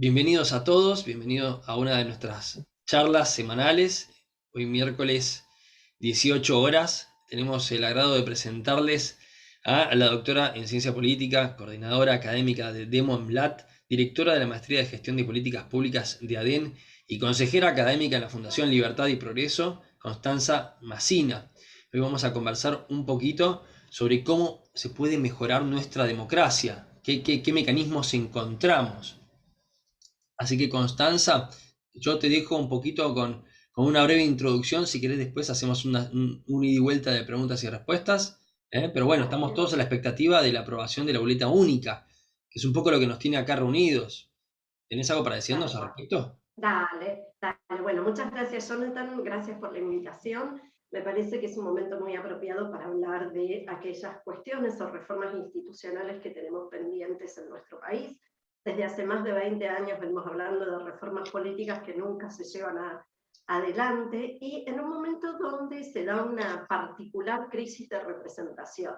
Bienvenidos a todos, bienvenidos a una de nuestras charlas semanales. Hoy miércoles 18 horas tenemos el agrado de presentarles a la doctora en Ciencia Política, coordinadora académica de DEMONBLAT, directora de la Maestría de Gestión de Políticas Públicas de ADEN y consejera académica en la Fundación Libertad y Progreso, Constanza Massina. Hoy vamos a conversar un poquito sobre cómo se puede mejorar nuestra democracia, qué mecanismos encontramos. Así que Constanza, yo te dejo un poquito con una breve introducción, si querés después hacemos un ida y vuelta de preguntas y respuestas, ¿eh? Pero bueno, estamos Dale, todos a la expectativa de la aprobación de la boleta única, que es un poco lo que nos tiene acá reunidos. ¿Tenés algo para decirnos tal al cual. respecto? Dale. Bueno, muchas gracias, Jonathan. Gracias por la invitación. Me parece que es un momento muy apropiado para hablar de aquellas cuestiones o reformas institucionales que tenemos pendientes en nuestro país. Desde hace más de 20 años venimos hablando de reformas políticas que nunca se llevan adelante y en un momento donde se da una particular crisis de representación,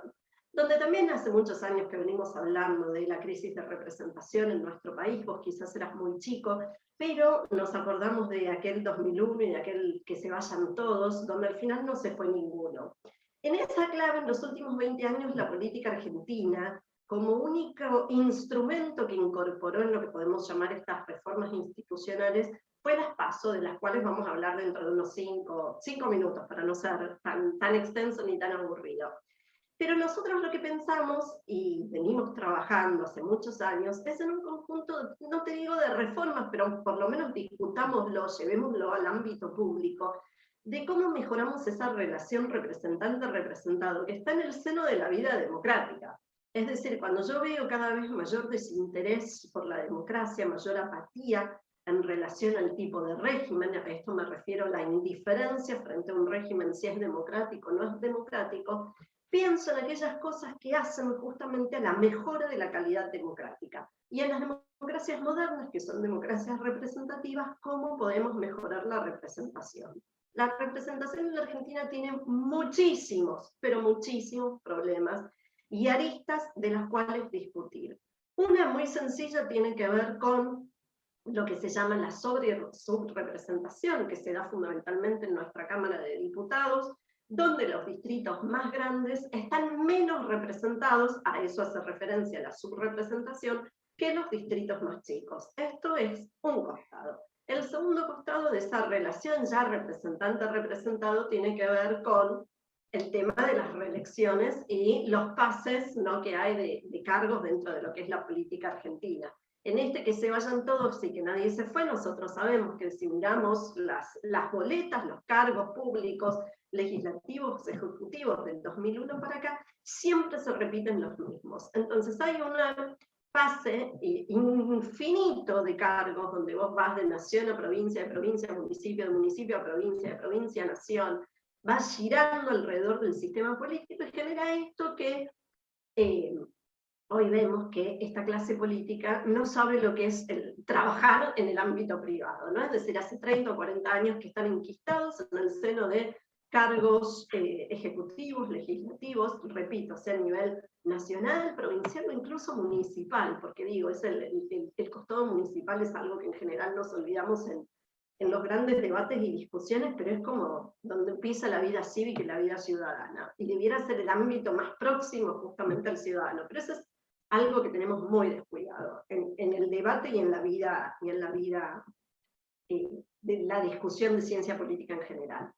donde también hace muchos años que venimos hablando de la crisis de representación en nuestro país. Vos quizás eras muy chico, pero nos acordamos de aquel 2001 y de aquel que se vayan todos, donde al final no se fue ninguno. En esa clave, en los últimos 20 años, la política argentina, como único instrumento que incorporó en lo que podemos llamar estas reformas institucionales, fue las PASO, de las cuales vamos a hablar dentro de unos 5 minutos, para no ser tan extenso ni tan aburrido. Pero nosotros lo que pensamos, y venimos trabajando hace muchos años, es en un conjunto, no te digo de reformas, pero por lo menos discutámoslo, llevémoslo al ámbito público, de cómo mejoramos esa relación representante-representado, que está en el seno de la vida democrática. Es decir, cuando yo veo cada vez mayor desinterés por la democracia, mayor apatía en relación al tipo de régimen, a esto me refiero a la indiferencia frente a un régimen, si es democrático o no es democrático, pienso en aquellas cosas que hacen justamente a la mejora de la calidad democrática. Y en las democracias modernas, que son democracias representativas, ¿cómo podemos mejorar la representación? La representación en la Argentina tiene muchísimos, pero muchísimos problemas y aristas de las cuales discutir. Una muy sencilla tiene que ver con lo que se llama la subrepresentación, que se da fundamentalmente en nuestra Cámara de Diputados, donde los distritos más grandes están menos representados, a eso hace referencia la subrepresentación, que los distritos más chicos. Esto es un costado. El segundo costado de esa relación ya representante-representado tiene que ver con el tema de las reelecciones y los pases, ¿no?, que hay de cargos dentro de lo que es la política argentina. En este que se vayan todos y que nadie se fue, nosotros sabemos que si miramos las boletas, los cargos públicos, legislativos, ejecutivos del 2001 para acá, siempre se repiten los mismos. Entonces hay una fase infinito de cargos donde vos vas de nación a provincia, de provincia a municipio, de municipio a provincia, de provincia a nación, vas girando alrededor del sistema político y genera esto que hoy vemos que esta clase política no sabe lo que es trabajar en el ámbito privado, ¿no? Es decir, hace 30 o 40 años que están enquistados en el seno de cargos ejecutivos, legislativos, repito, sea a nivel nacional, provincial o incluso municipal, porque digo, el costado municipal es algo que en general nos olvidamos en los grandes debates y discusiones, pero es como donde empieza la vida cívica y la vida ciudadana, y debiera ser el ámbito más próximo justamente al ciudadano, pero eso es algo que tenemos muy descuidado en el debate y en la vida, de la discusión de ciencia política en general.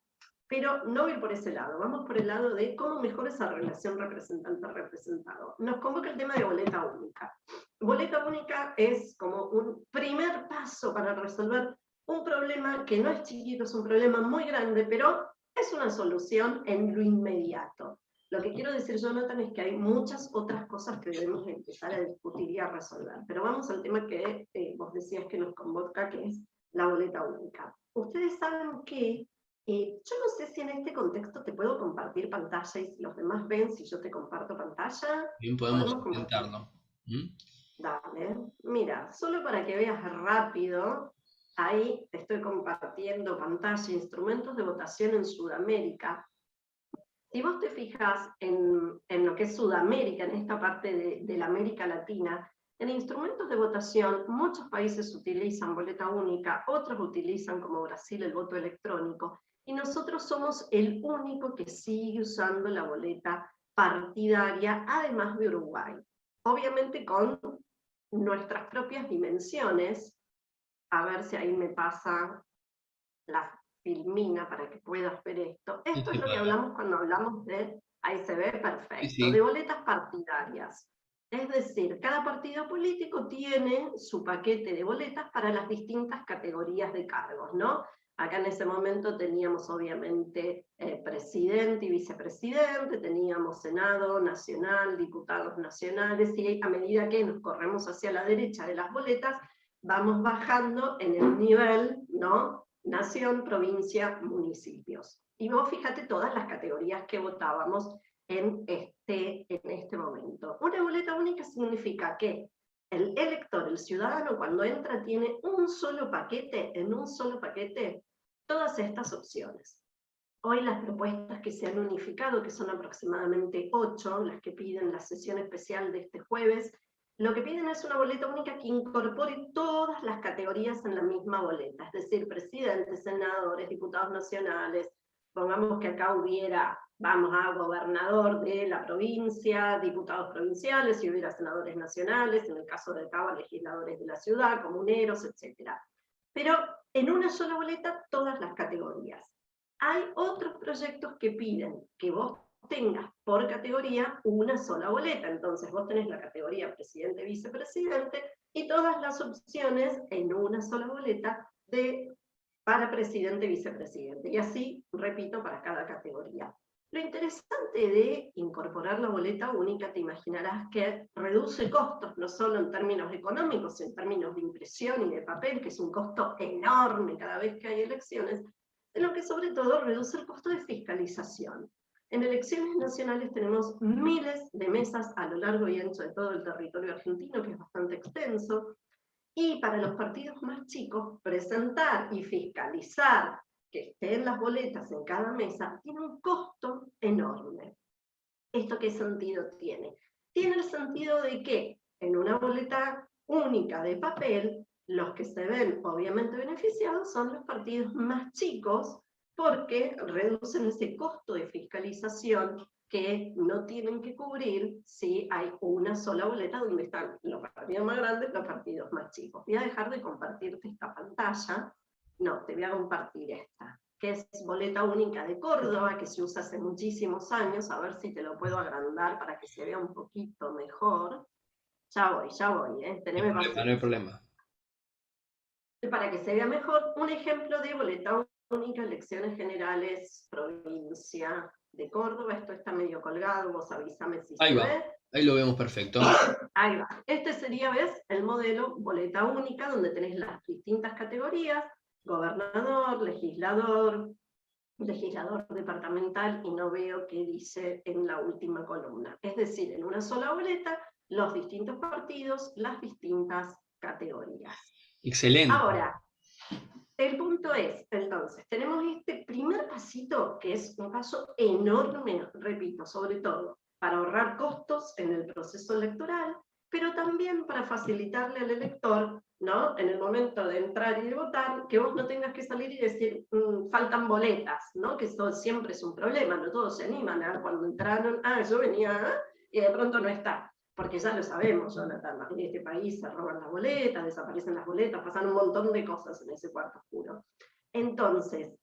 Pero no ir por ese lado, vamos por el lado de cómo mejora esa relación representante-representado. Nos convoca el tema de boleta única. Boleta única es como un primer paso para resolver un problema que no es chiquito, es un problema muy grande, pero es una solución en lo inmediato. Lo que quiero decir, Jonathan, es que hay muchas otras cosas que debemos empezar a discutir y a resolver. Pero vamos al tema que vos decías que nos convoca, que es la boleta única. Ustedes saben que yo no sé si en este contexto te puedo compartir pantalla y si los demás ven si yo te comparto pantalla. Bien, podemos Podemos compartir. intentarlo. ¿Mm? Dale. Mira, solo para que veas rápido, ahí te estoy compartiendo pantalla, instrumentos de votación en Sudamérica. Si vos te fijas en lo que es Sudamérica, en esta parte de la América Latina, En instrumentos de votación, muchos países utilizan boleta única, otros utilizan, como Brasil, el voto electrónico, y nosotros somos el único que sigue usando la boleta partidaria, además de Uruguay. Obviamente con nuestras propias dimensiones. A ver si ahí me pasa la filmina para que puedas ver esto. Esto es lo que hablamos cuando hablamos de, ahí se ve Sí, perfecto, de sí. boletas partidarias. Es decir, cada partido político tiene su paquete de boletas para las distintas categorías de cargos, ¿no? Acá en ese momento teníamos obviamente presidente y vicepresidente, teníamos Senado Nacional, diputados nacionales, y a medida que nos corremos hacia la derecha de las boletas, vamos bajando en el nivel, ¿no? Nación, provincia, municipios. Y vos fíjate todas las categorías que votábamos en este momento. Una boleta única significa que el elector, el ciudadano, cuando entra tiene un solo paquete, en un solo paquete, todas estas opciones. Hoy las propuestas que se han unificado, que son aproximadamente 8, las que piden la sesión especial de este jueves, lo que piden es una boleta única que incorpore todas las categorías en la misma boleta, es decir, presidentes, senadores, diputados nacionales, pongamos que acá hubiera, vamos a gobernador de la provincia, diputados provinciales, si hubiera senadores nacionales, en el caso de acá, legisladores de la ciudad, comuneros, etc. Pero en una sola boleta todas las categorías. Hay otros proyectos que piden que vos tengas por categoría una sola boleta. Entonces vos tenés la categoría presidente, vicepresidente y todas las opciones en una sola boleta para presidente, vicepresidente. Y así, repito, para cada categoría. Lo interesante de incorporar la boleta única, te imaginarás que reduce costos, no solo en términos económicos, en términos de impresión y de papel, que es un costo enorme cada vez que hay elecciones, sino que sobre todo reduce el costo de fiscalización. En elecciones nacionales tenemos miles de mesas a lo largo y ancho de todo el territorio argentino, que es bastante extenso, y para los partidos más chicos, presentar y fiscalizar que estén las boletas en cada mesa tiene un costo enorme. ¿Esto qué sentido tiene? Tiene el sentido de que en una boleta única de papel, los que se ven obviamente beneficiados son los partidos más chicos, porque reducen ese costo de fiscalización que no tienen que cubrir si hay una sola boleta donde están los partidos más grandes y los partidos más chicos. Voy a dejar de compartirte esta pantalla. No, te voy a compartir esta, que es boleta única de Córdoba, que se usa hace muchísimos años. A ver si te lo puedo agrandar para que se vea un poquito mejor. Ya voy, teneme No hay paciencia. problema. Para que se vea mejor, un ejemplo de boleta única, elecciones generales, provincia de Córdoba. Esto está medio colgado, vos avísame si Ahí se va, ve. ahí lo vemos perfecto. Ahí va. Este sería, ¿ves? El modelo boleta única, donde tenés las distintas categorías: gobernador, legislador departamental, y no veo qué dice en la última columna. Es decir, en una sola boleta, los distintos partidos, las distintas categorías. Excelente. Ahora, el punto es, entonces, tenemos este primer pasito, que es un paso enorme, repito, sobre todo para ahorrar costos en el proceso electoral, pero también para facilitarle al elector, ¿no? En el momento de entrar y de votar, que vos no tengas que salir y decir, faltan boletas, ¿no? Que eso siempre es un problema, no todos se animan, ¿eh? Cuando entraron, yo venía, y de pronto no está. Porque ya lo sabemos, Jonathan, en este país se roban las boletas, desaparecen las boletas, pasan un montón de cosas en ese cuarto oscuro. Entonces,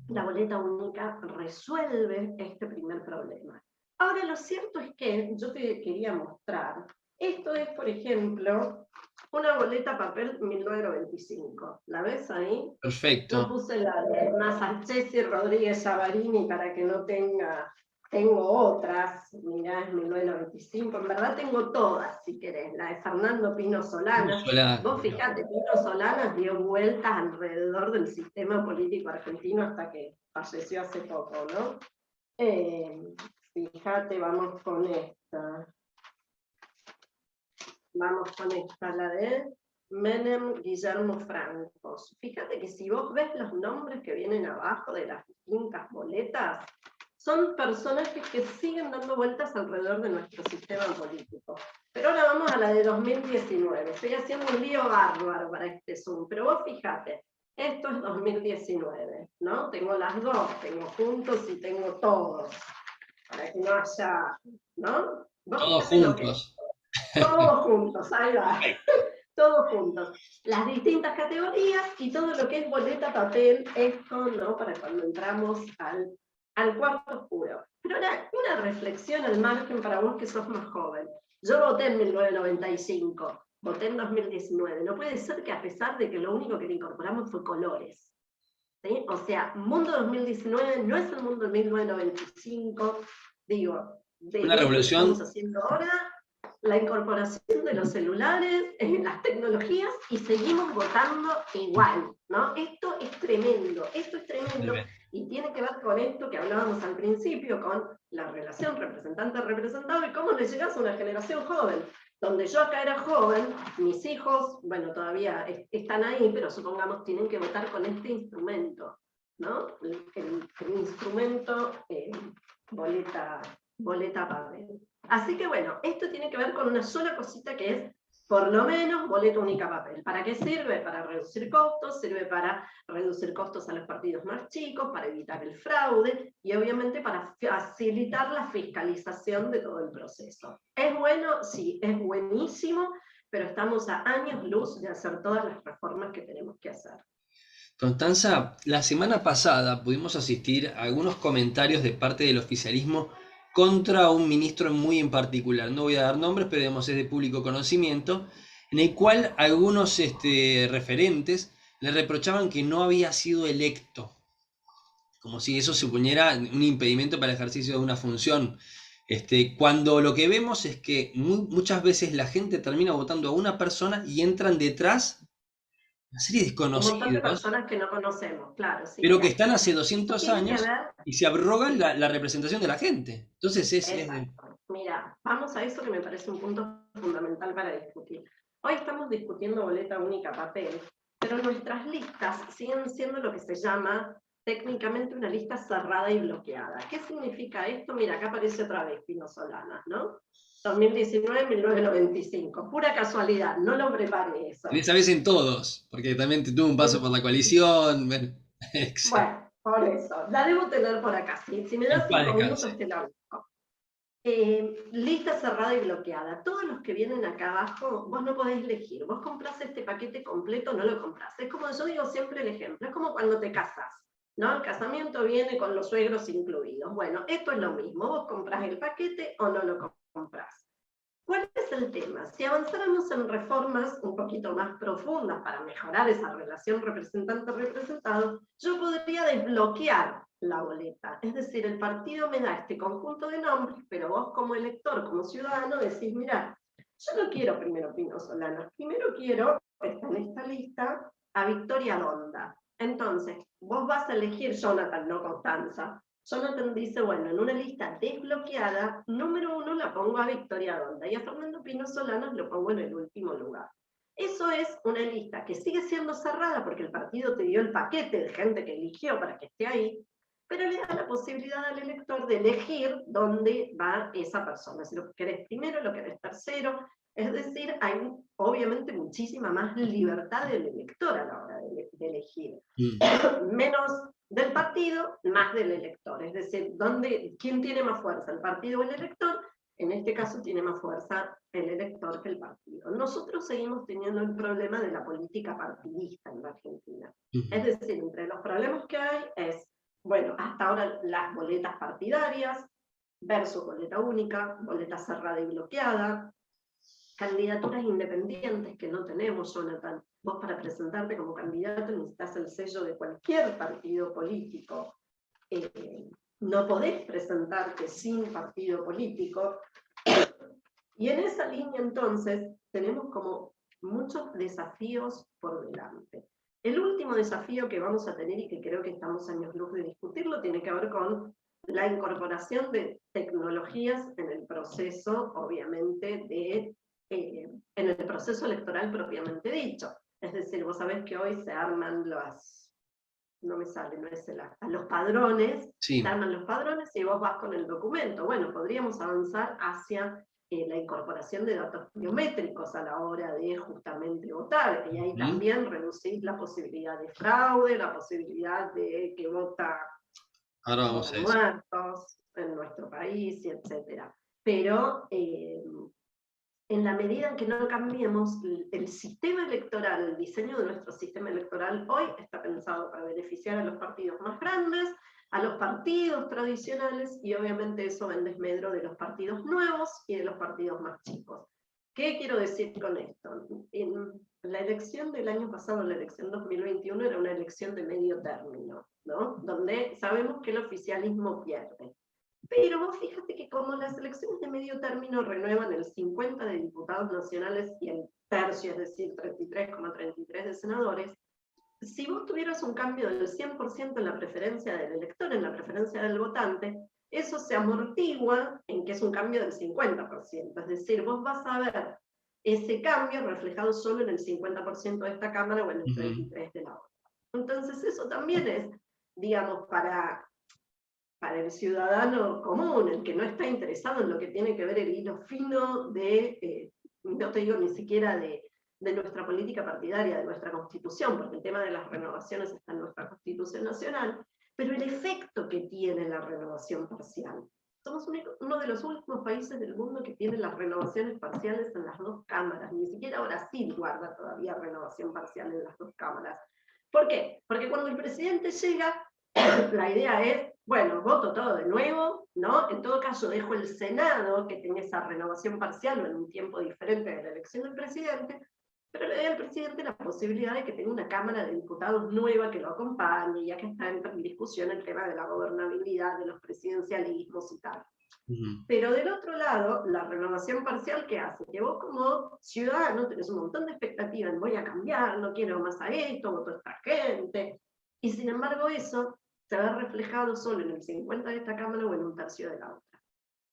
la boleta única resuelve este primer problema. Ahora, lo cierto es que yo te quería mostrar, esto es, por ejemplo, una boleta papel 1995. ¿La ves ahí? Perfecto. Yo puse la de Masachesi Rodríguez Savarini para que no tengo otras. Mirá, es 1995. En verdad tengo todas, si querés. La de Fernando Pino Solanas. Vos fijate, Pino Solanas dio vueltas alrededor del sistema político argentino hasta que falleció hace poco, ¿no? Fíjate, vamos con esta. Vamos con esta, la de Menem Guillermo Francos. Fíjate que si vos ves los nombres que vienen abajo de las distintas boletas, son personajes que siguen dando vueltas alrededor de nuestro sistema político. Pero ahora vamos a la de 2019. Estoy haciendo un lío bárbaro para este Zoom, pero vos fíjate, esto es 2019, ¿no? Tengo las dos, tengo juntos y tengo todos, para que no haya, ¿no? Vos Todos fíjate lo que es. juntos. Todos juntos, ahí va. Todos juntos. Las distintas categorías y todo lo que es boleta, papel, esto, ¿no? Para cuando entramos al cuarto oscuro. Pero ahora, una reflexión al margen para vos que sos más joven. Yo voté en 1995, voté en 2019. No puede ser que a pesar de que lo único que le incorporamos fue colores. ¿Sí? O sea, mundo 2019 no es el mundo de 1995, digo, de Una esto que estamos revolución. haciendo ahora, la incorporación de los celulares, las tecnologías, y seguimos votando igual, ¿no? Esto es tremendo, y tiene que ver con esto que hablábamos al principio, con la relación representante-representado, y cómo le llegas a una generación joven, donde yo acá era joven, mis hijos, bueno, todavía están ahí, pero supongamos tienen que votar con este instrumento, ¿no? El instrumento boleta papel. Así que bueno, esto tiene que ver con una sola cosita que es, por lo menos, boleta única papel. ¿Para qué sirve? Para reducir costos, sirve para reducir costos a los partidos más chicos, para evitar el fraude y obviamente para facilitar la fiscalización de todo el proceso. ¿Es bueno? Sí, es buenísimo, pero estamos a años luz de hacer todas las reformas que tenemos que hacer. Constanza, la semana pasada pudimos asistir a algunos comentarios de parte del oficialismo contra un ministro muy en particular. No voy a dar nombres, pero digamos es de público conocimiento, en el cual algunos referentes le reprochaban que no había sido electo, como si eso suponiera un impedimento para el ejercicio de una función. Cuando lo que vemos es que muchas veces la gente termina votando a una persona y entran detrás una serie de Un montón de desconocidos, personas que no conocemos, claro, sí, pero que mira. están hace Esto 200 tiene que años ver, y se abrogan sí, la representación de la gente. Entonces exacto. Mira, vamos a eso que me parece un punto fundamental para discutir. Hoy estamos discutiendo boleta única papel, pero nuestras listas siguen siendo lo que se llama técnicamente una lista cerrada y bloqueada. ¿Qué significa esto? Mira, acá aparece otra vez Pino Solanas, ¿no? 2019-1995, pura casualidad, no lo preparé eso. en esa vez en todos, porque también tuvo un paso por la coalición. Bueno, excelente. Bueno, por eso, la debo tener por acá. Si me das En paz 5 minutos descanse. te la busco. Lista cerrada y bloqueada. Todos los que vienen acá abajo, vos no podés elegir. Vos comprás este paquete completo, no lo comprás. Es como yo digo siempre el ejemplo, es como cuando te casás, ¿no? El casamiento viene con los suegros incluidos. Bueno, esto es lo mismo. Vos comprás el paquete o no lo comprás. ¿Cuál es el tema? Si avanzáramos en reformas un poquito más profundas para mejorar esa relación representante-representado, yo podría desbloquear la boleta. Es decir, el partido me da este conjunto de nombres, pero vos como elector, como ciudadano, decís, mira, yo no quiero primero Pino Solanas, primero quiero, está en esta lista, a Victoria Donda. Entonces, vos vas a elegir Jonathan, no Constanza. Jonathan dice, bueno, en una lista desbloqueada, número 1 la pongo a Victoria Donda y a Fernando Pino Solanas lo pongo en el último lugar. Eso es una lista que sigue siendo cerrada porque el partido te dio el paquete de gente que eligió para que esté ahí, pero le da la posibilidad al elector de elegir dónde va esa persona, si lo querés primero, lo querés tercero, es decir, hay obviamente muchísima más libertad del elector a la hora de elegir. Menos del partido, más del elector. Es decir, ¿quién tiene más fuerza, el partido o el elector? En este caso tiene más fuerza el elector que el partido. Nosotros seguimos teniendo el problema de la política partidista en la Argentina. Es decir, entre los problemas que hay es, bueno, hasta ahora las boletas partidarias versus boleta única, boleta cerrada y bloqueada, candidaturas independientes que no tenemos, Jonathan. Vos para presentarte como candidato necesitas el sello de cualquier partido político. No podés presentarte sin partido político. Y en esa línea entonces tenemos como muchos desafíos por delante. El último desafío que vamos a tener y que creo que estamos años luz de discutirlo tiene que ver con la incorporación de tecnologías en el proceso, obviamente, en el proceso electoral propiamente dicho. Es decir, vos sabés que hoy se arman no me sale, no es a los padrones, Sí. se arman los padrones y vos vas con el documento. Bueno, podríamos avanzar hacia la incorporación de datos biométricos a la hora de justamente votar, y ahí también reducir la posibilidad de fraude, la posibilidad de que Ahora vamos a eso. muertos en nuestro país, y etcétera. Pero en la medida en que no cambiemos el sistema electoral, el diseño de nuestro sistema electoral hoy está pensado para beneficiar a los partidos más grandes, a los partidos tradicionales, y obviamente eso va en desmedro de los partidos nuevos y de los partidos más chicos. ¿Qué quiero decir con esto? En la elección del año pasado, la elección 2021, era una elección de medio término, ¿no? Donde sabemos que el oficialismo pierde. Pero vos fíjate que como las elecciones de medio término renuevan el 50 de diputados nacionales y el tercio, es decir, 33,33 de senadores, si vos tuvieras un cambio del 100% en la preferencia del elector, en la preferencia del votante, eso se amortigua en que es un cambio del 50%. Es decir, vos vas a ver ese cambio reflejado solo en el 50% de esta Cámara o en el 33% de la otra. Entonces eso también es, digamos, para el ciudadano común, el que no está interesado en lo que tiene que ver el hilo fino de, no te digo ni siquiera de nuestra política partidaria, de nuestra constitución, porque el tema de las renovaciones está en nuestra constitución nacional, pero el efecto que tiene la renovación parcial. Somos uno de los últimos países del mundo que tiene las renovaciones parciales en las dos cámaras. Ni siquiera Brasil guarda todavía renovación parcial en las dos cámaras. ¿Por qué? Porque cuando el presidente llega, la idea es, bueno, voto todo de nuevo, ¿no? En todo caso dejo el Senado, que tenga esa renovación parcial o en un tiempo diferente de la elección del presidente, pero le doy al presidente la posibilidad de que tenga una Cámara de Diputados nueva que lo acompañe, ya que está en discusión el tema de la gobernabilidad, de los presidencialismos y tal. Pero del otro lado, la renovación parcial, ¿qué hace? Que vos como ciudadano tenés un montón de expectativas en voy a cambiar, no quiero más a esto, voto a esta gente, y sin embargo eso se ve reflejado solo en el 50 de esta Cámara o en un tercio de la otra.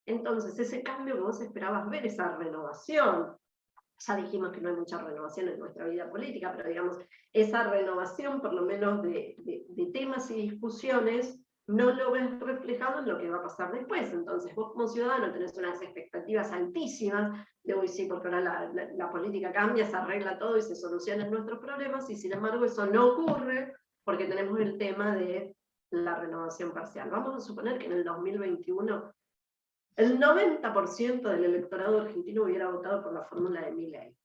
Entonces, ese cambio que vos esperabas ver, esa renovación, ya dijimos que no hay mucha renovación en nuestra vida política, pero digamos, esa renovación por lo menos de temas y discusiones, no lo ves reflejado en lo que va a pasar después. Entonces vos como ciudadano tenés unas expectativas altísimas de, uy, sí, porque ahora la política cambia, se arregla todo y se solucionan nuestros problemas, y sin embargo eso no ocurre porque tenemos el tema de la renovación parcial. Vamos a suponer que en el 2021 el 90% del electorado argentino hubiera votado por la fórmula de Milei,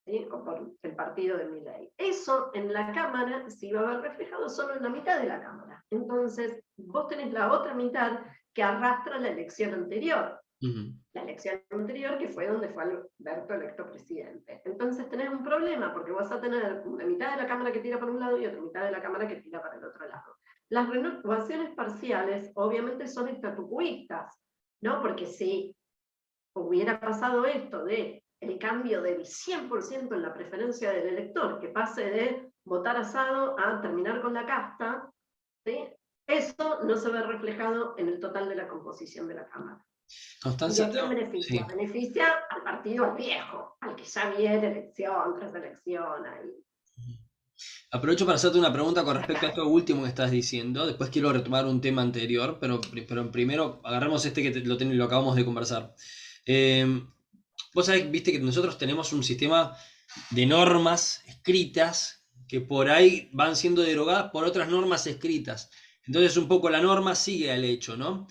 ¿sí? O por el partido de Milei. Eso en la Cámara se iba a ver reflejado solo en la mitad de la Cámara. Entonces, vos tenés la otra mitad que arrastra la elección anterior. La elección anterior, que fue donde fue Alberto electo presidente. Entonces tenés un problema, porque vas a tener una mitad de la Cámara que tira para un lado y otra mitad de la Cámara que tira para el otro lado. Las renovaciones parciales obviamente son estatucuistas, ¿no? Porque si hubiera pasado esto de el cambio del 100% en la preferencia del elector, que pase de votar asado a terminar con la casta, ¿sí? Eso no se ve reflejado en el total de la composición de la Cámara. Constanza, ¿Y a quién beneficia? sí. Beneficia al partido viejo, al que ya viene elección tras elección. Ahí. Aprovecho para hacerte una pregunta con respecto a esto último que estás diciendo. Después quiero retomar un tema anterior, pero primero agarramos este que lo acabamos de conversar. Vos sabés, viste que nosotros tenemos un sistema de normas escritas que por ahí van siendo derogadas por otras normas escritas. Entonces un poco la norma sigue al hecho, ¿no?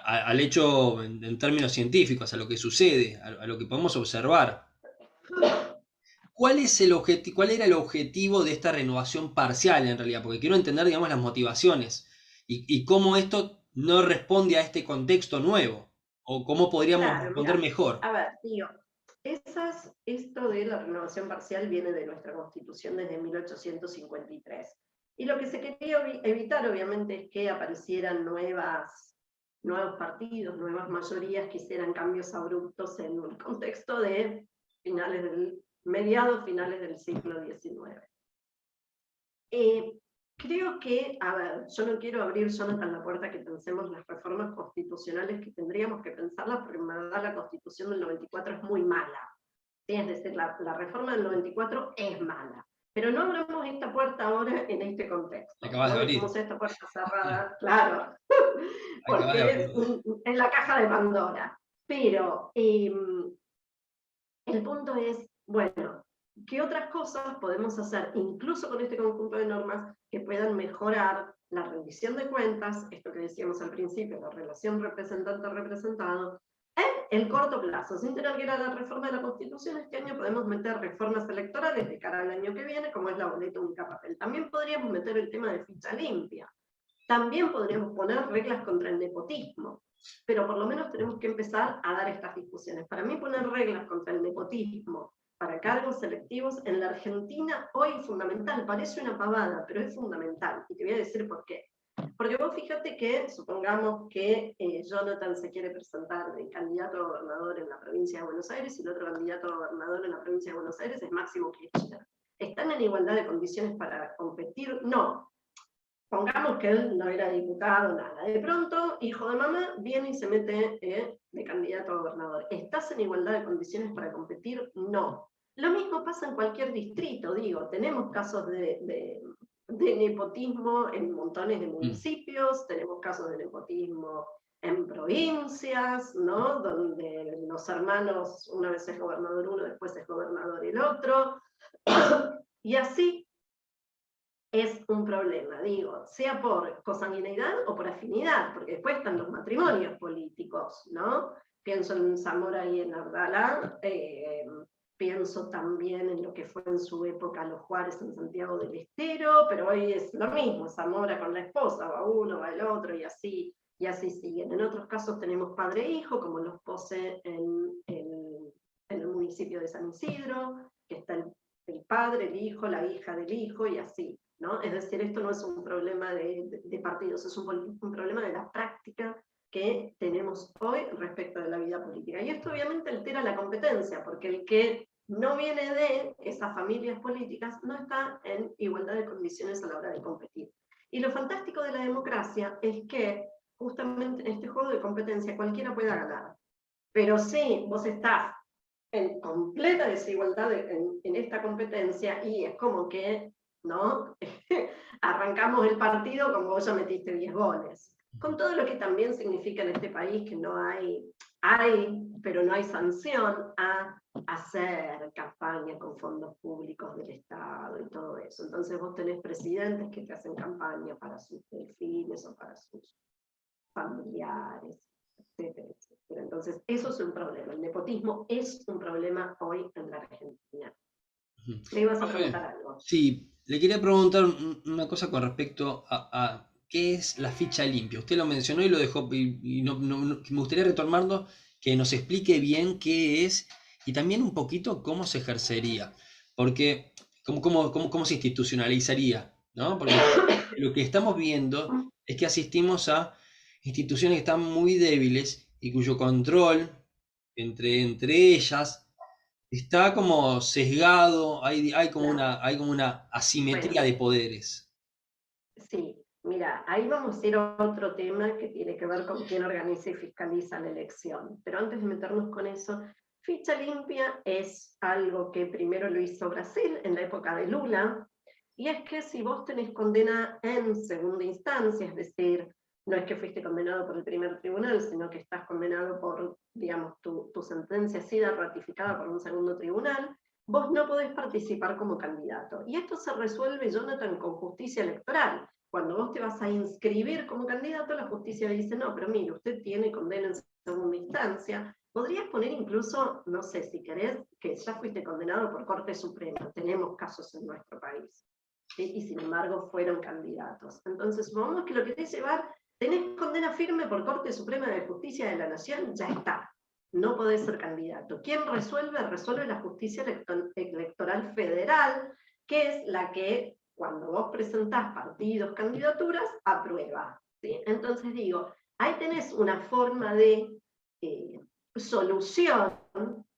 Al hecho en términos científicos, a lo que sucede, a lo que podemos observar. ¿Cuál era el objetivo de esta renovación parcial en realidad? Porque quiero entender, digamos, las motivaciones y cómo esto no responde a este contexto nuevo, o cómo podríamos responder mejor. A ver, digo, esto de la renovación parcial viene de nuestra Constitución desde 1853. Y lo que se quería evitar, obviamente, es que aparecieran nuevos partidos, nuevas mayorías que hicieran cambios abruptos en un contexto de finales del siglo XIX. Creo que, a ver, yo no quiero abrir, Jonathan, la puerta que pensemos las reformas constitucionales que tendríamos que pensarlas, porque en verdad la Constitución del 94 es muy mala. ¿Sí? Es decir, la reforma del 94 es mala. Pero no abramos esta puerta ahora en este contexto. Acabas de No abrir. dejemos esta puerta cerrada, claro, Acabas de porque abrir. es la caja de Pandora. Pero el punto es, bueno, ¿qué otras cosas podemos hacer, incluso con este conjunto de normas, que puedan mejorar la rendición de cuentas, esto que decíamos al principio, la relación representante-representado, en el corto plazo? Sin tener que ir a la reforma de la Constitución, este año podemos meter reformas electorales de cara al año que viene, como es la boleta única papel. También podríamos meter el tema de ficha limpia. También podríamos poner reglas contra el nepotismo, pero por lo menos tenemos que empezar a dar estas discusiones. Para mí, poner reglas contra el nepotismo para cargos selectivos en la Argentina hoy es fundamental. Parece una pavada, pero es fundamental. Y te voy a decir por qué. Porque vos fíjate que, supongamos que Jonathan se quiere presentar de candidato a gobernador en la provincia de Buenos Aires y el otro candidato a gobernador en la provincia de Buenos Aires es Máximo Kirchner. ¿Están en igualdad de condiciones para competir? No. Pongamos que él no era diputado, nada. De pronto, hijo de mamá, viene y se mete de candidato a gobernador. ¿Estás en igualdad de condiciones para competir? No. Lo mismo pasa en cualquier distrito, digo. Tenemos casos de nepotismo en montones de municipios, tenemos casos de nepotismo en provincias, ¿no? Donde los hermanos, una vez es gobernador uno, después es gobernador el otro. Y así es un problema, digo, sea por consanguinidad o por afinidad, porque después están los matrimonios políticos, ¿no? Pienso en Zamora y en Abdalá, pienso también en lo que fue en su época los Juárez en Santiago del Estero, pero hoy es lo mismo, Zamora con la esposa, va uno, va el otro, y así siguen. En otros casos tenemos padre e hijo, como los Pose en el municipio de San Isidro, que está el padre, el hijo, la hija del hijo, y así, ¿no? Es decir, esto no es un problema de partidos, es un problema de la práctica que tenemos hoy respecto de la vida política. Y esto obviamente altera la competencia, porque el que no viene de esas familias políticas no está en igualdad de condiciones a la hora de competir. Y lo fantástico de la democracia es que justamente en este juego de competencia cualquiera pueda ganar. Pero si vos estás en completa desigualdad en esta competencia, y es como que, ¿no? Arrancamos el partido como vos ya metiste 10 goles. Con todo lo que también significa en este país que no hay, pero no hay sanción a hacer campaña con fondos públicos del Estado y todo eso. Entonces vos tenés presidentes que te hacen campaña para sus delfines o para sus familiares, etcétera, etcétera. Entonces, eso es un problema. El nepotismo es un problema hoy en la Argentina. Me ibas a preguntar algo. Sí, le quería preguntar una cosa con respecto a qué es la ficha limpia. Usted lo mencionó y lo dejó, y me gustaría retomarlo, que nos explique bien qué es y también un poquito cómo se ejercería, porque cómo se institucionalizaría, ¿no? Porque lo que estamos viendo es que asistimos a instituciones que están muy débiles y cuyo control entre ellas está como sesgado, hay como Claro. hay como una asimetría Bueno, de poderes. sí. Mira, ahí vamos a ir a otro tema que tiene que ver con quién organiza y fiscaliza la elección. Pero antes de meternos con eso, ficha limpia es algo que primero lo hizo Brasil en la época de Lula, y es que si vos tenés condena en segunda instancia, es decir, no es que fuiste condenado por el primer tribunal, sino que estás condenado por, digamos, tu sentencia ha sido ratificada por un segundo tribunal, vos no podés participar como candidato. Y esto se resuelve, Jonathan, con justicia electoral. Cuando vos te vas a inscribir como candidato, la justicia dice, no, pero mire, usted tiene condena en segunda instancia. Podrías poner incluso, no sé, si querés, que ya fuiste condenado por Corte Suprema. Tenemos casos en nuestro país. Y sin embargo fueron candidatos. Entonces, supongamos que lo querés llevar, tenés condena firme por Corte Suprema de Justicia de la Nación, ya está. No podés ser candidato. ¿Quién resuelve? Resuelve la justicia electoral federal, que es la que, cuando vos presentás partidos, candidaturas, aprueba. ¿Sí? Entonces digo, ahí tenés una forma de solución,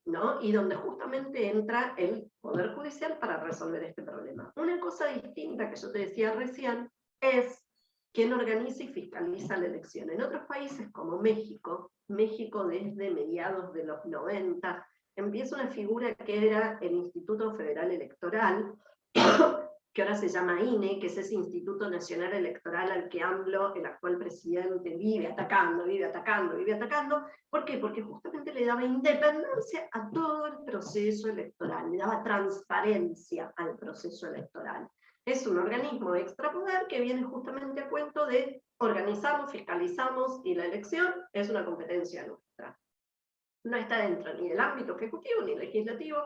¿no? Y donde justamente entra el Poder Judicial para resolver este problema. Una cosa distinta que yo te decía recién es quién organiza y fiscaliza la elección. En otros países como México desde mediados de los 90, empieza una figura que era el Instituto Federal Electoral, que ahora se llama INE, que es ese Instituto Nacional Electoral al que AMLO, el actual presidente, vive atacando, vive atacando, vive atacando. ¿Por qué? Porque justamente le daba independencia a todo el proceso electoral, le daba transparencia al proceso electoral. Es un organismo extrapoder que viene justamente a cuento de organizamos, fiscalizamos, y la elección es una competencia nuestra. No está dentro ni del ámbito ejecutivo ni legislativo,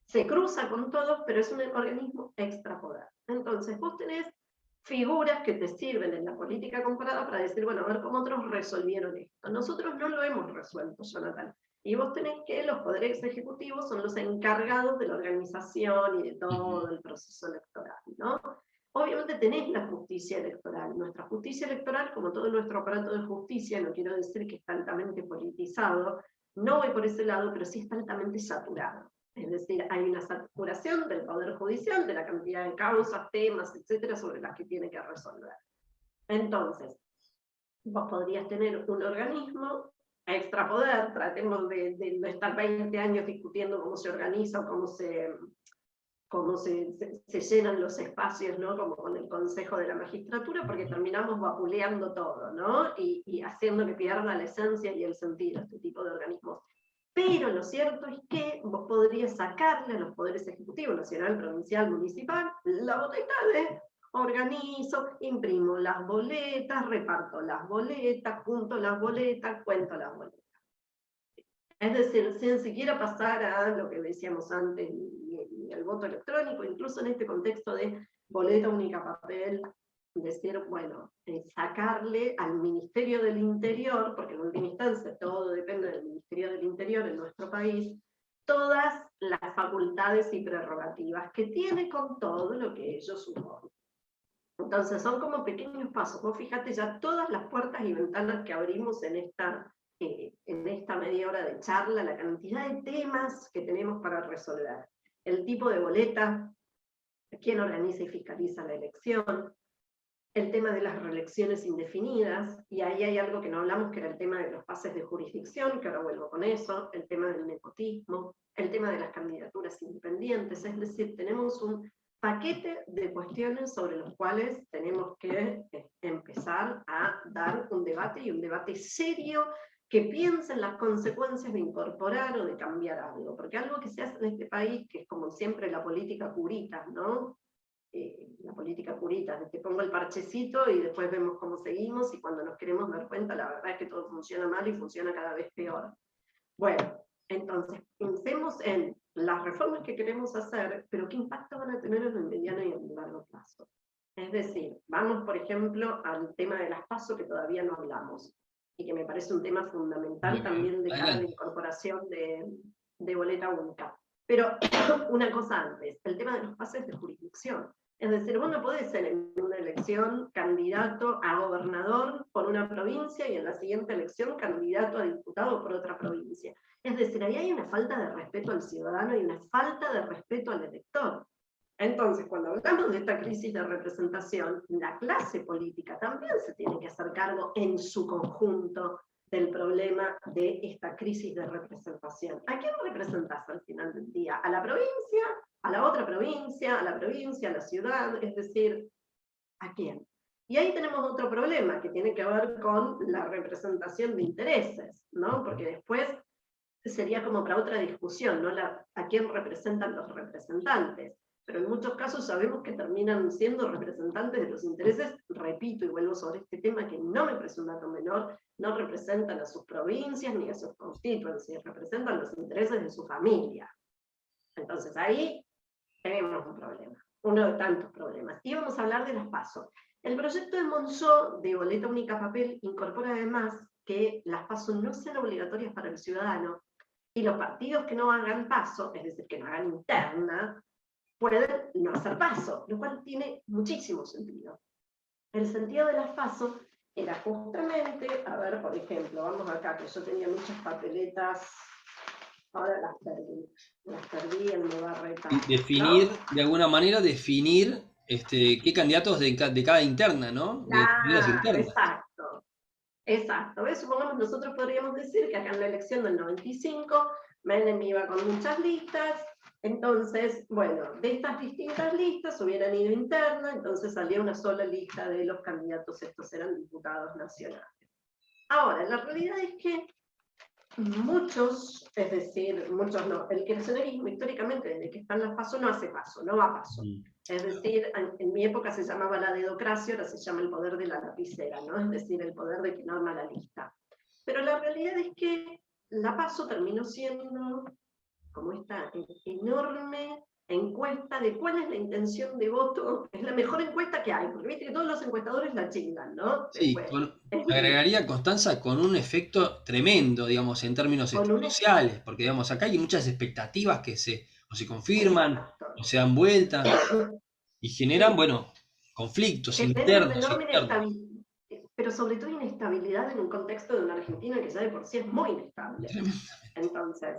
se cruza con todos, pero es un organismo extrapoder. Entonces vos tenés figuras que te sirven en la política comparada para decir, bueno, a ver cómo otros resolvieron esto. Nosotros no lo hemos resuelto, Jonathan. Y vos tenés que los poderes ejecutivos son los encargados de la organización y de todo el proceso electoral, ¿no? Obviamente tenés la justicia electoral. Nuestra justicia electoral, como todo nuestro aparato de justicia, no quiero decir que está altamente politizado, no voy por ese lado, pero sí está altamente saturado. Es decir, hay una saturación del Poder Judicial, de la cantidad de causas, temas, etcétera, sobre las que tiene que resolver. Entonces, vos podrías tener un organismo extrapoder, tratemos de no estar 20 años discutiendo cómo se organiza o cómo se llenan los espacios, ¿no? Como con el Consejo de la Magistratura, porque terminamos vapuleando todo, ¿no? Y haciendo que pierda la esencia y el sentido este tipo de organismos. Pero lo cierto es que vos podrías sacarle a los poderes ejecutivos, nacional, provincial, municipal, la potestad de organizo, imprimo las boletas, reparto las boletas, junto las boletas, cuento las boletas. Es decir, sin siquiera pasar a lo que decíamos antes, y el voto electrónico, incluso en este contexto de boleta única papel, decir, bueno, sacarle al Ministerio del Interior, porque en última instancia todo depende del Ministerio del Interior en nuestro país, todas las facultades y prerrogativas que tiene con todo lo que ello supone. Entonces son como pequeños pasos. Vos fíjate ya todas las puertas y ventanas que abrimos en esta media hora de charla, la cantidad de temas que tenemos para resolver. El tipo de boleta, quién organiza y fiscaliza la elección, el tema de las reelecciones indefinidas, y ahí hay algo que no hablamos, que era el tema de los pases de jurisdicción, que ahora vuelvo con eso, el tema del nepotismo, el tema de las candidaturas independientes, es decir, tenemos un paquete de cuestiones sobre los cuales tenemos que empezar a dar un debate, y un debate serio, que piense en las consecuencias de incorporar o de cambiar algo, porque algo que se hace en este país, que es como siempre la política curita, ¿no? La política curita, te pongo el parchecito y después vemos cómo seguimos, y cuando nos queremos dar cuenta, la verdad es que todo funciona mal y funciona cada vez peor. Bueno, entonces, pensemos en las reformas que queremos hacer, pero qué impacto van a tener en el mediano y en el largo plazo. Es decir, vamos, por ejemplo, al tema de las PASO, que todavía no hablamos, y que me parece un tema fundamental también de cara a la incorporación de boleta única. Pero una cosa antes, el tema de los pases de jurisdicción. Es decir, vos no podés ser en una elección candidato a gobernador por una provincia y en la siguiente elección candidato a diputado por otra provincia. Es decir, ahí hay una falta de respeto al ciudadano y una falta de respeto al elector. Entonces, cuando hablamos de esta crisis de representación, la clase política también se tiene que hacer cargo en su conjunto del problema de esta crisis de representación. ¿A quién representás al final del día? ¿A la provincia? ¿A la otra provincia? ¿A la provincia? ¿A la ciudad? Es decir, ¿a quién? Y ahí tenemos otro problema que tiene que ver con la representación de intereses, ¿no? Porque después sería como para otra discusión, ¿no? ¿A quién representan los representantes? Pero en muchos casos sabemos que terminan siendo representantes de los intereses, repito y vuelvo sobre este tema que no me parece un dato menor, no representan a sus provincias ni a sus constituencies, representan los intereses de su familia. Entonces ahí tenemos un problema, uno de tantos problemas. Y vamos a hablar de las PASO. El proyecto de Monzó, de boleta única papel, incorpora además que las PASO no sean obligatorias para el ciudadano, y los partidos que no hagan PASO, es decir, que no hagan interna, pueden no hacer PASO, lo cual tiene muchísimo sentido. El sentido de las PASO era justamente, a ver, por ejemplo, vamos acá, que yo tenía muchas papeletas, ahora las perdí en mi barreta. Definir, ¿no? de alguna manera, definir qué candidatos de cada interna, ¿no? De las internas. Exacto. Exacto, ¿ves? Supongamos, nosotros podríamos decir que acá en la elección del 95, Menem iba con muchas listas, Entonces, bueno, de estas distintas listas hubieran ido interna, entonces salía una sola lista de los candidatos, estos eran diputados nacionales. Ahora, la realidad es que muchos, es decir, muchos no, el kirchnerismo históricamente, desde que están las PASO, no hace paso, no va a paso. Es decir, en mi época se llamaba la dedocracia, ahora se llama el poder de la lapicera, ¿no? Es decir, el poder de quien arma la lista. Pero la realidad es que la PASO terminó siendo como esta enorme encuesta de cuál es la intención de voto, es la mejor encuesta que hay, porque viste que todos los encuestadores la chingan, ¿no? Sí, Después, agregaría Constanza con un efecto tremendo, digamos, en términos con un sociales, porque digamos, acá hay muchas expectativas que o se confirman exacto. o se dan vuelta y generan, Sí, bueno, conflictos genera una internos y enorme externos. inestabilidad, pero sobre todo inestabilidad en un contexto de una Argentina que ya de por sí es muy inestable. Entonces,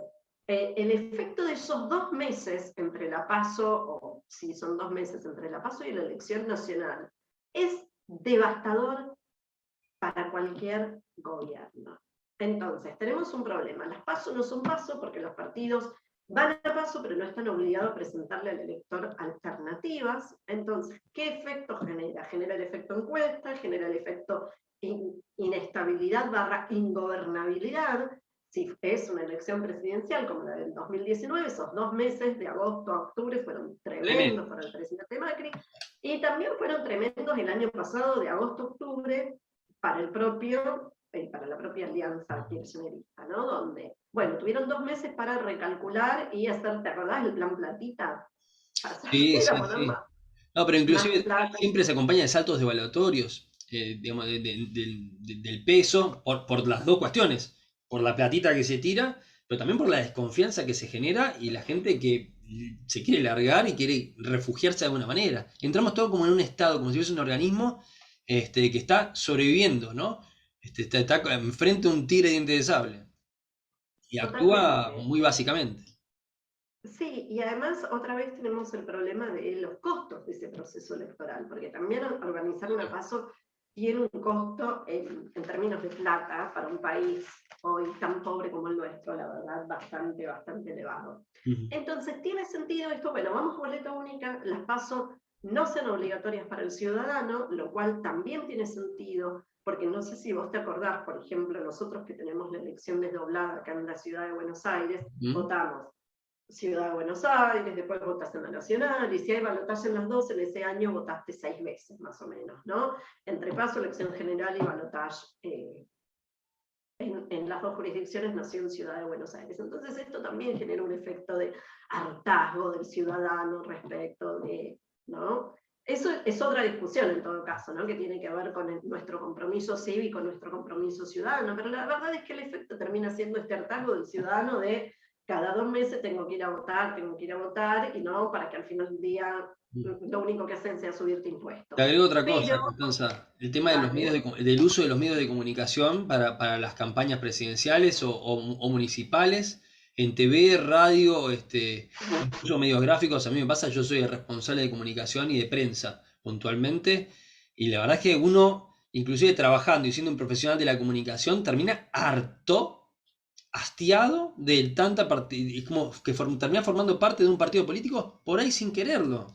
el efecto de esos 2 meses entre la PASO, o si son 2 meses entre la PASO y la elección nacional, es devastador para cualquier gobierno. Entonces, tenemos un problema. Las PASO no son PASO porque los partidos van a PASO, pero no están obligados a presentarle al elector alternativas. Entonces, ¿qué efecto genera? Genera el efecto encuesta, genera el efecto inestabilidad / ingobernabilidad. Si es una elección presidencial como la del 2019, esos 2 meses de agosto a octubre fueron Tremendo. tremendos para el presidente Macri, y también fueron tremendos el año pasado de agosto a octubre para la propia alianza kirchnerista, ¿no? Donde, bueno, tuvieron 2 meses para recalcular y hacer, ¿te acordás del plan Platita? Para Sí, salir a sí, poner sí. No, pero más inclusive plata. siempre se acompaña de saltos devaluatorios, digamos, del peso, por las dos cuestiones, por la platita que se tira, pero también por la desconfianza que se genera y la gente que se quiere largar y quiere refugiarse de alguna manera. Entramos todo como en un estado, como si fuese un organismo que está sobreviviendo, ¿no? Está enfrente a un tigre de diente de sable y actúa Totalmente. muy básicamente. Sí, y además otra vez tenemos el problema de los costos de ese proceso electoral, porque también organizar una PASO tiene un costo en términos de plata para un país hoy tan pobre como el nuestro, la verdad, bastante elevado. Ujú. Entonces, ¿tiene sentido esto? Bueno, vamos a boleta única, las PASO no sean obligatorias para el ciudadano, lo cual también tiene sentido, porque no sé si vos te acordás, por ejemplo, nosotros que tenemos la elección desdoblada acá en la ciudad de Buenos Aires, ¿Mm? votamos Ciudad de Buenos Aires, después votas en la Nacional, y si hay balotaje en las dos, en ese año votaste 6 veces, más o menos, ¿no? Entre paso, elección general y balotaje en las dos jurisdicciones, Nación, Ciudad de Buenos Aires. Entonces esto también genera un efecto de hartazgo del ciudadano respecto de, ¿no? Eso es otra discusión en todo caso, ¿no? Que tiene que ver con nuestro compromiso cívico, nuestro compromiso ciudadano, pero la verdad es que el efecto termina siendo este hartazgo del ciudadano de cada 2 meses tengo que ir a votar, y no para que al final del día lo único que hacen sea subirte Te impuestos. agrego otra cosa, Pero, Constanza, el tema de los medios dale, del uso de los medios de comunicación para las campañas presidenciales o municipales, en TV, radio, incluso medios gráficos. A mí me pasa, yo soy el responsable de comunicación y de prensa puntualmente, y la verdad es que uno, inclusive trabajando y siendo un profesional de la comunicación, termina harto, hastiado de tanta partida, y como que termina formando parte de un partido político por ahí sin quererlo.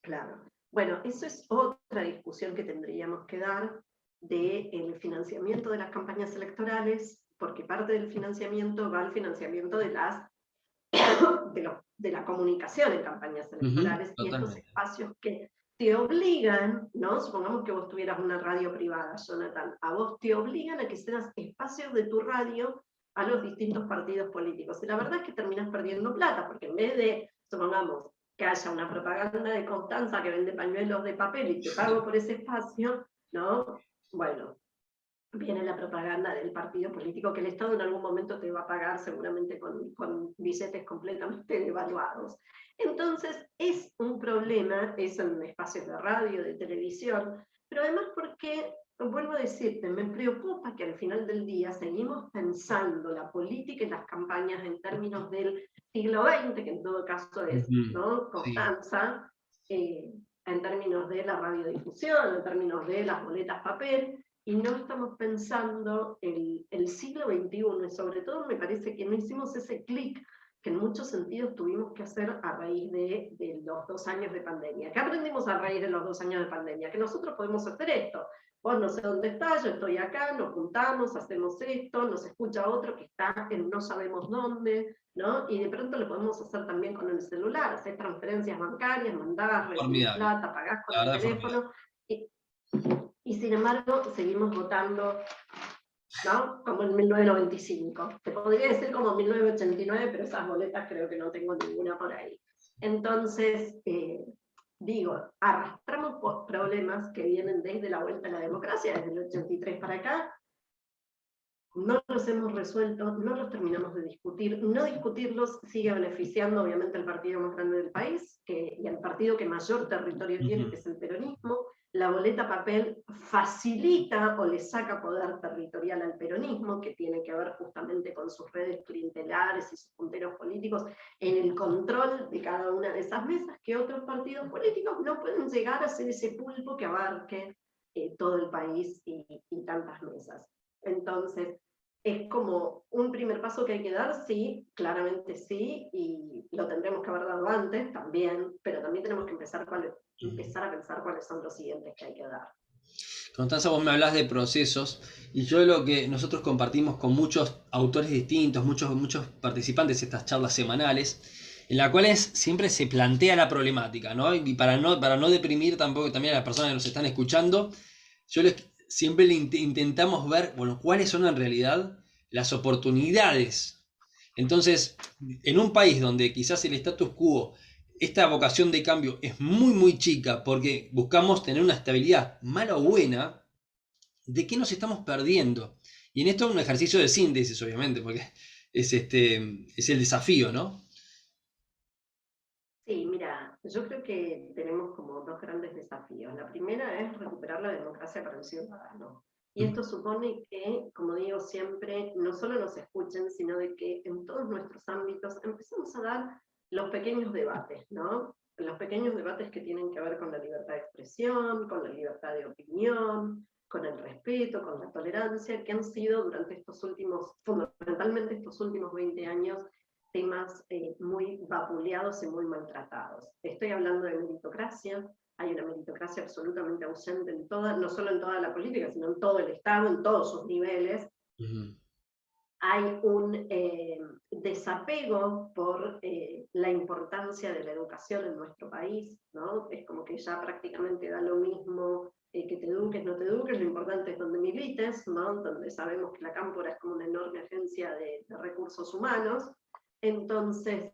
claro. Bueno, eso es otra discusión que tendríamos que dar del financiamiento de las campañas electorales, porque parte del financiamiento va al financiamiento de la comunicación en campañas Ujú, electorales y estos totalmente. espacios que te obligan, ¿no? Supongamos que vos tuvieras una radio privada, Jonathan, a vos te obligan a que seas espacios de tu radio a los distintos partidos políticos. Y la verdad es que terminas perdiendo plata, porque en vez de, supongamos, que haya una propaganda de Constanza que vende pañuelos de papel y te pago por ese espacio, ¿no? Bueno, viene la propaganda del partido político que el Estado en algún momento te va a pagar seguramente con billetes completamente devaluados. Entonces es un problema, eso en espacios de radio, de televisión, pero además porque, vuelvo a decirte, me preocupa que al final del día seguimos pensando la política y las campañas en términos del siglo XX, que en todo caso es, Ujú, ¿no? sí. Constanza, en términos de la radiodifusión, en términos de las boletas papel, y no estamos pensando el siglo XXI, y sobre todo me parece que no hicimos ese clic que en muchos sentidos tuvimos que hacer a raíz de los 2 años de pandemia. ¿Qué aprendimos a raíz de los 2 años de pandemia? Que nosotros podemos hacer esto. Vos no sé dónde estás, yo estoy acá, nos juntamos, hacemos esto, nos escucha otro que está en no sabemos dónde, ¿no? Y de pronto lo podemos hacer también con el celular, hacer transferencias bancarias, mandás, recibís Formidable, plata, pagás con la el verdad formidable. teléfono, y sin embargo seguimos votando, ¿no? Como en 1995. Te podría decir como 1989, pero esas boletas creo que no tengo ninguna por ahí. Entonces, digo, arrastramos problemas que vienen desde la vuelta a la democracia, desde el 83 para acá, no los hemos resuelto, no los terminamos de discutir. No discutirlos sigue beneficiando obviamente al partido más grande del país y al partido que mayor territorio tiene, que es el peronismo. La boleta papel facilita o le saca poder territorial al peronismo, que tiene que ver justamente con sus redes clientelares y sus punteros políticos en el control de cada una de esas mesas, que otros partidos políticos no pueden llegar a ser ese pulpo que abarque todo el país y tantas mesas. Entonces, es como un primer paso que hay que dar, sí, claramente sí, y lo tendremos que haber dado antes también, pero también tenemos que empezar a pensar cuáles son los siguientes que hay que dar. Constanza, vos me hablás de procesos y yo lo que nosotros compartimos con muchos autores distintos, muchos participantes de estas charlas semanales, en las cuales siempre se plantea la problemática, ¿no? Y para no deprimir tampoco también a las personas que nos están escuchando, siempre intentamos ver, bueno, cuáles son en realidad las oportunidades. Entonces, en un país donde quizás el status quo, esta vocación de cambio es muy chica porque buscamos tener una estabilidad mala o buena, ¿de qué nos estamos perdiendo? Y en esto es un ejercicio de síntesis, obviamente, porque es el desafío, ¿no? Sí, mira, yo creo que tenemos como 2 grandes desafíos. La primera es recuperar la democracia para el ciudadano. Y esto supone que, como digo siempre, no solo nos escuchen, sino de que en todos nuestros ámbitos empecemos a dar los pequeños debates, ¿no? Los pequeños debates que tienen que ver con la libertad de expresión, con la libertad de opinión, con el respeto, con la tolerancia, que han sido durante fundamentalmente estos últimos 20 años, temas muy vapuleados y muy maltratados. Estoy hablando de meritocracia. Hay una meritocracia absolutamente ausente no solo en toda la política, sino en todo el Estado, en todos sus niveles. Hay un desapego por la importancia de la educación en nuestro país, ¿no? Es como que ya prácticamente da lo mismo que te eduques, no te eduques, lo importante es donde milites, ¿no? Donde sabemos que la Cámpora es como una enorme agencia de recursos humanos. Entonces,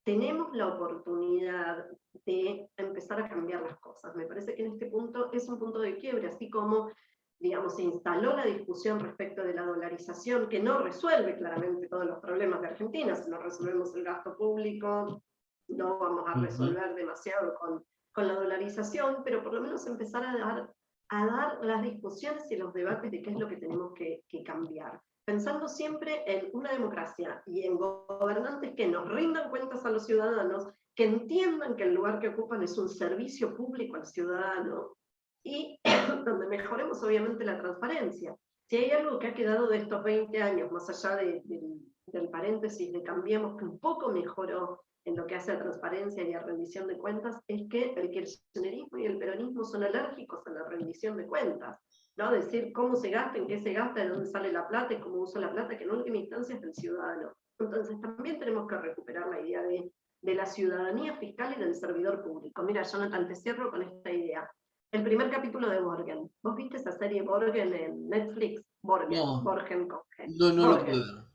tenemos la oportunidad de empezar a cambiar las cosas. Me parece que en este punto es un punto de quiebre, así como, digamos, se instaló la discusión respecto de la dolarización, que no resuelve claramente todos los problemas de Argentina. Si no resolvemos el gasto público, no vamos a resolver demasiado con la dolarización, pero por lo menos empezar a dar las discusiones y los debates de qué es lo que tenemos que cambiar, pensando siempre en una democracia y en gobernantes que nos rindan cuentas a los ciudadanos, que entiendan que el lugar que ocupan es un servicio público al ciudadano, y donde mejoremos obviamente la transparencia. Si hay algo que ha quedado de estos 20 años, más allá del paréntesis de Cambiemos, que un poco mejoró en lo que hace a transparencia y a rendición de cuentas, es que el kirchnerismo y el peronismo son alérgicos a la rendición de cuentas, ¿no? Decir cómo se gasta, en qué se gasta, de dónde sale la plata y cómo usa la plata, que en última instancia es del ciudadano. Entonces también tenemos que recuperar la idea de la ciudadanía fiscal y del servidor público. Mira, Jonathan, te cierro con esta idea. El primer capítulo de Borgen. ¿Vos viste esa serie Borgen en Netflix? Borgen, No, Borgen con G. no lo puedo Borgen. ver.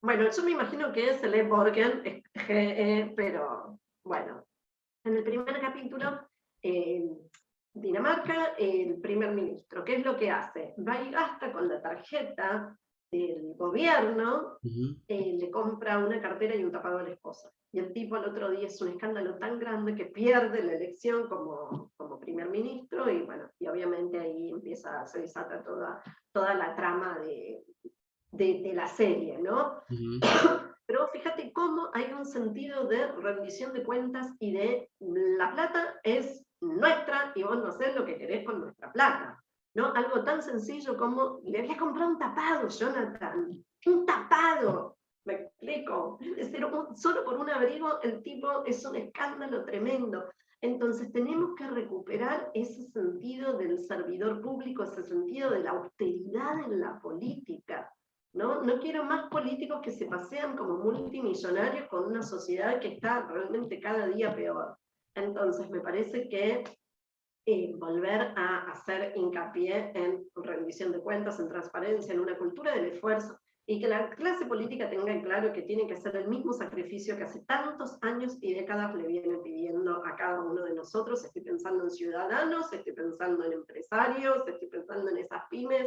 Bueno, yo me imagino que se lee Borgen, G-E, pero bueno. En el primer capítulo, Dinamarca, el primer ministro, ¿qué es lo que hace? Va y gasta con la tarjeta del gobierno, le compra una cartera y un tapado a la esposa. Y el tipo al otro día es un escándalo tan grande que pierde la elección como primer ministro, y bueno, y obviamente ahí se desata toda la trama de la serie, ¿no? Pero fíjate cómo hay un sentido de rendición de cuentas y de la plata es nuestra y vos no hacés lo que querés con nuestra plata, ¿no? Algo tan sencillo como le voy a comprar un tapado, Jonathan, un tapado. ¿Me explico? Es decir, solo por un abrigo el tipo es un escándalo tremendo. Entonces tenemos que recuperar ese sentido del servidor público, ese sentido de la austeridad en la política. ¿No? No quiero más políticos que se pasean como multimillonarios con una sociedad que está realmente cada día peor. Entonces me parece que volver a hacer hincapié en rendición de cuentas, en transparencia, en una cultura del esfuerzo, y que la clase política tenga claro que tiene que hacer el mismo sacrificio que hace tantos años y décadas le viene pidiendo a cada uno de nosotros. Estoy pensando en ciudadanos, estoy pensando en empresarios, estoy pensando en esas pymes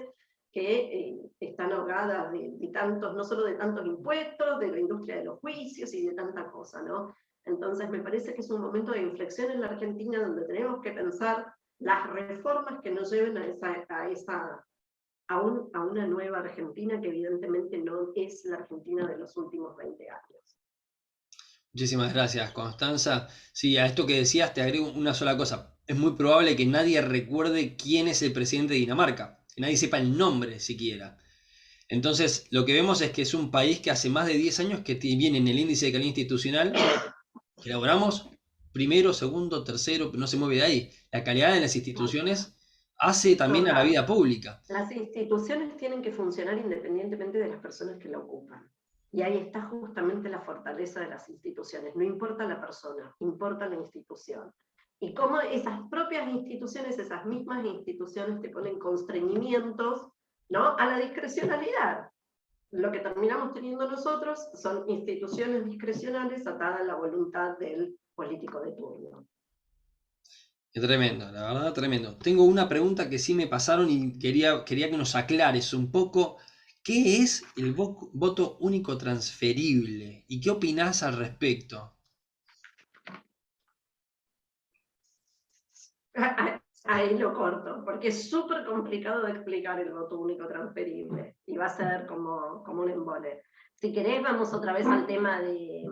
que están ahogadas de tantos, no solo de tantos impuestos, de la industria de los juicios y de tanta cosa, ¿no? Entonces me parece que es un momento de inflexión en la Argentina donde tenemos que pensar las reformas que nos lleven a una nueva Argentina que evidentemente no es la Argentina de los últimos 20 años. Muchísimas gracias, Constanza. Sí, a esto que decías te agrego una sola cosa. Es muy probable que nadie recuerde quién es el presidente de Dinamarca, que nadie sepa el nombre siquiera. Entonces, lo que vemos es que es un país que hace más de 10 años que viene en el índice de calidad institucional, que elaboramos primero, segundo, tercero, no se mueve de ahí. La calidad de las instituciones hace también a la Total. vida pública. Las instituciones tienen que funcionar independientemente de las personas que la ocupan. Y ahí está justamente la fortaleza de las instituciones. No importa la persona, importa la institución. Y cómo esas propias instituciones, esas mismas instituciones te ponen constreñimientos, ¿no?, a la discrecionalidad. Lo que terminamos teniendo nosotros son instituciones discrecionales atadas a la voluntad del político de turno. Tremendo, la verdad, tremendo. Tengo una pregunta que sí me pasaron y quería que nos aclares un poco. ¿Qué es el voto único transferible? ¿Y qué opinás al respecto? Ahí lo corto, porque es súper complicado de explicar el voto único transferible y va a ser como un embole. Si querés, vamos otra vez al tema de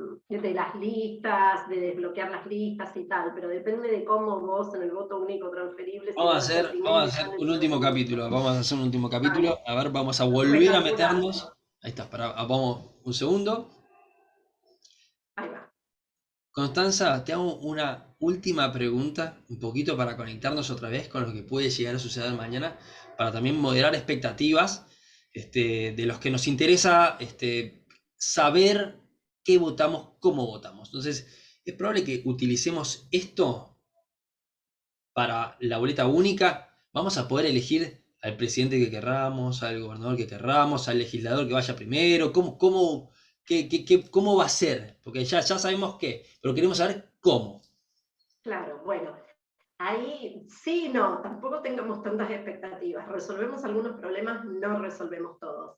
las listas, de desbloquear las listas y tal, pero depende de cómo vos en el voto único transferible, si Vamos a vos hacer, exprimís vamos a hacer millones un y último millones. capítulo. Vamos a hacer un último capítulo. Vale, A ver, vamos a volver a meternos. recalculando. Ahí está, vamos un segundo. Ahí va. Constanza, te hago una última pregunta, un poquito para conectarnos otra vez con lo que puede llegar a suceder mañana, para también moderar expectativas de los que nos interesa saber qué votamos, cómo votamos. Entonces, es probable que utilicemos esto para la boleta única. Vamos a poder elegir al presidente que querramos, al gobernador que querramos, al legislador que vaya primero. ¿Cómo va a ser? Porque ya sabemos qué, pero queremos saber cómo. Claro, bueno. Ahí sí, no, tampoco tengamos tantas expectativas. Resolvemos algunos problemas, no resolvemos todos.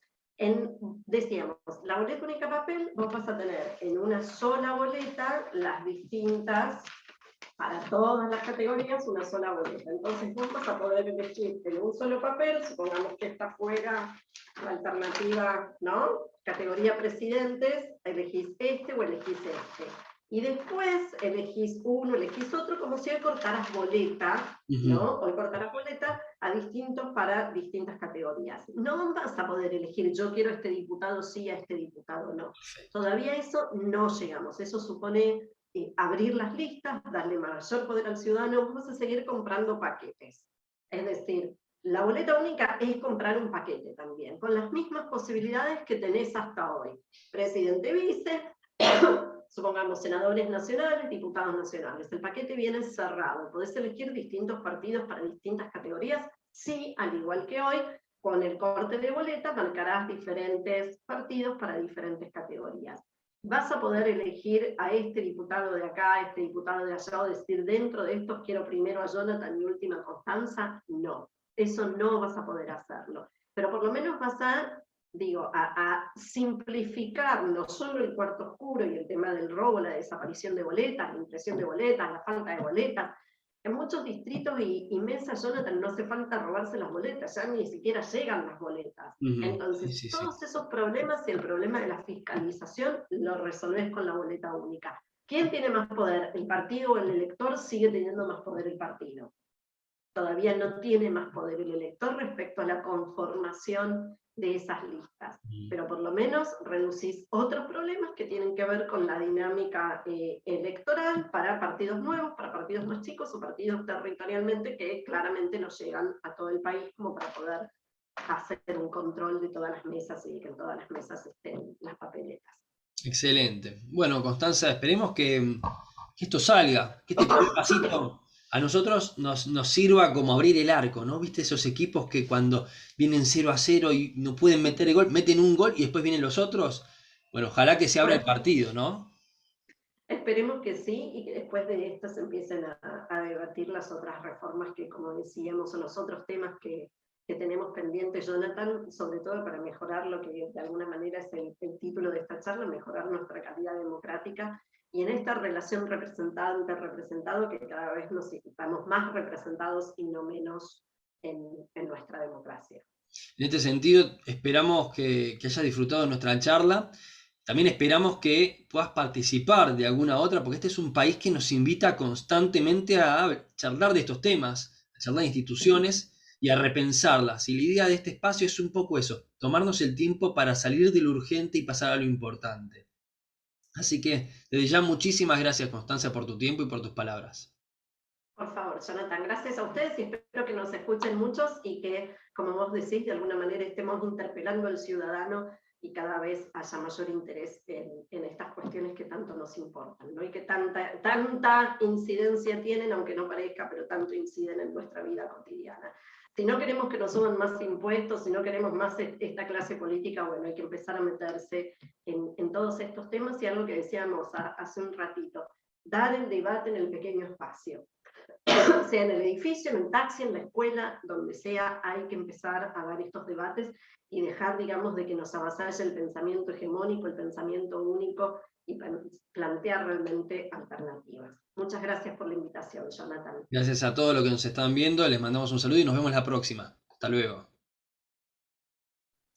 Decíamos, la boleta única papel, vos vas a tener en una sola boleta las distintas, para todas las categorías, una sola boleta. Entonces vos vas a poder elegir en un solo papel, supongamos que esta fuera la alternativa, ¿no? Categoría presidentes, elegís este o elegís este. Y después elegís uno, elegís otro, como si hoy cortaras boleta, ¿no? Hoy cortaras boleta para distintas categorías. No vas a poder elegir, yo quiero a este diputado sí, a este diputado no. Todavía eso no llegamos. Eso supone abrir las listas, darle mayor poder al ciudadano. Vamos a seguir comprando paquetes. Es decir, la boleta única es comprar un paquete también, con las mismas posibilidades que tenés hasta hoy. Presidente vice, supongamos senadores nacionales, diputados nacionales. El paquete viene cerrado. Podés elegir distintos partidos para distintas categorías. Sí, al igual que hoy, con el corte de boleta marcarás diferentes partidos para diferentes categorías. ¿Vas a poder elegir a este diputado de acá, a este diputado de allá, o decir dentro de estos quiero primero a Jonathan y última a Constanza? No, eso no vas a poder hacerlo. Pero por lo menos vas a simplificar no solo el cuarto oscuro y el tema del robo, la desaparición de boletas, la impresión de boletas, la falta de boletas. En muchos distritos y mesas, Jonathan, no hace falta robarse las boletas, ya ni siquiera llegan las boletas. Entonces, Sí. todos esos problemas y el problema de la fiscalización lo resolvés con la boleta única. ¿Quién tiene más poder? ¿El partido o el elector? Sigue teniendo más poder el partido. todavía no tiene más poder el elector respecto a la conformación de esas listas, pero por lo menos reducís otros problemas que tienen que ver con la dinámica electoral para partidos nuevos, para partidos más chicos o partidos territorialmente que claramente no llegan a todo el país como para poder hacer un control de todas las mesas y que en todas las mesas estén las papeletas. Excelente. Bueno, Constanza, esperemos que esto salga, que este primer pasito a nosotros nos sirva como abrir el arco, ¿no? ¿Viste esos equipos que cuando vienen 0-0 y no pueden meter el gol, meten un gol y después vienen los otros? Bueno, ojalá que se abra el partido, ¿no? Esperemos que sí, y que después de esto se empiecen a debatir las otras reformas que, como decíamos, son los otros temas que tenemos pendientes, Jonathan, sobre todo para mejorar lo que de alguna manera es el título de esta charla, mejorar nuestra calidad democrática, y en esta relación representante-representado, que cada vez nos estamos más representados y no menos en nuestra democracia. En este sentido, esperamos que hayas disfrutado de nuestra charla. También esperamos que puedas participar de alguna otra, porque este es un país que nos invita constantemente a charlar de estos temas, a charlar de instituciones y a repensarlas. Y la idea de este espacio es un poco eso, tomarnos el tiempo para salir de lo urgente y pasar a lo importante. Así que desde ya muchísimas gracias, Constancia, por tu tiempo y por tus palabras. Por favor, Jonathan, gracias a ustedes y espero que nos escuchen muchos y que, como vos decís, de alguna manera estemos interpelando al ciudadano y cada vez haya mayor interés en estas cuestiones que tanto nos importan, ¿no? Y que tanta incidencia tienen, aunque no parezca, pero tanto inciden en nuestra vida cotidiana. Si no queremos que nos suban más impuestos, si no queremos más esta clase política, bueno, hay que empezar a meterse en todos estos temas y algo que decíamos hace un ratito, dar el debate en el pequeño espacio. Sea en el edificio, en el taxi, en la escuela, donde sea, hay que empezar a dar estos debates y dejar, digamos, de que nos avasalle el pensamiento hegemónico, el pensamiento único, y plantear realmente alternativas. Muchas gracias por la invitación, Jonathan. Gracias a todos los que nos están viendo, les mandamos un saludo y nos vemos la próxima. Hasta luego.